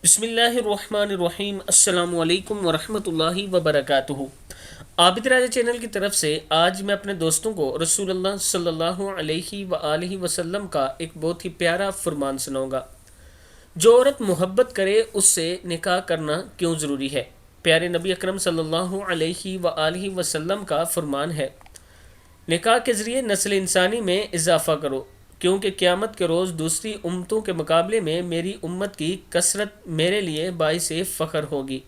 بسم اللہ الرحمن الرحیم، السلام علیکم ورحمۃ اللہ وبرکاتہ۔ عابد راجہ چینل کی طرف سے آج میں اپنے دوستوں کو رسول اللہ صلی اللہ علیہ وآلہ وسلم کا ایک بہت ہی پیارا فرمان سناؤں گا۔ جو عورت محبت کرے اس سے نکاح کرنا کیوں ضروری ہے؟ پیارے نبی اکرم صلی اللہ علیہ وآلہ وسلم کا فرمان ہے، نکاح کے ذریعے نسل انسانی میں اضافہ کرو، کیونکہ قیامت کے روز دوسری امتوں کے مقابلے میں میری امت کی کثرت میرے لیے باعث فخر ہوگی۔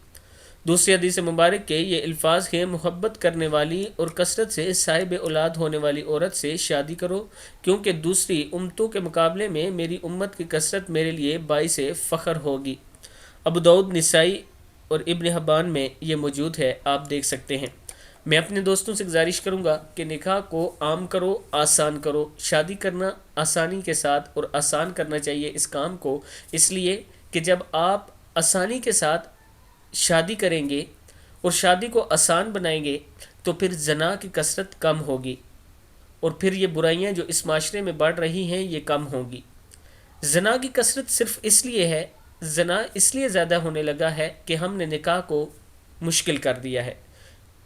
دوسری حدیث مبارک کے یہ الفاظ ہیں، محبت کرنے والی اور کثرت سے صاحب اولاد ہونے والی عورت سے شادی کرو، کیونکہ دوسری امتوں کے مقابلے میں میری امت کی کثرت میرے لیے باعث فخر ہوگی۔ ابو داؤد، نسائی اور ابن حبان میں یہ موجود ہے، آپ دیکھ سکتے ہیں۔ میں اپنے دوستوں سے گزارش کروں گا کہ نکاح کو عام کرو، آسان کرو۔ شادی کرنا آسانی کے ساتھ اور آسان کرنا چاہیے اس کام کو، اس لیے کہ جب آپ آسانی کے ساتھ شادی کریں گے اور شادی کو آسان بنائیں گے تو پھر زنا کی کثرت کم ہوگی، اور پھر یہ برائیاں جو اس معاشرے میں بڑھ رہی ہیں یہ کم ہوں گی۔ زنا کی کثرت صرف اس لیے ہے، زنا اس لیے زیادہ ہونے لگا ہے کہ ہم نے نکاح کو مشکل کر دیا ہے،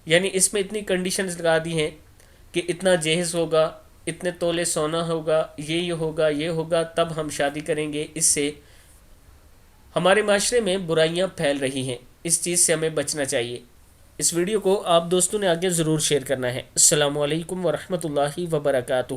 یعنی اس میں اتنی کنڈیشنز لگا دی ہیں کہ اتنا جہیز ہوگا، اتنے تولے سونا ہوگا، یہ ہوگا، یہ ہوگا، تب ہم شادی کریں گے۔ اس سے ہمارے معاشرے میں برائیاں پھیل رہی ہیں، اس چیز سے ہمیں بچنا چاہیے۔ اس ویڈیو کو آپ دوستوں نے آگے ضرور شیئر کرنا ہے۔ السلام علیکم ورحمۃ اللہ وبرکاتہ۔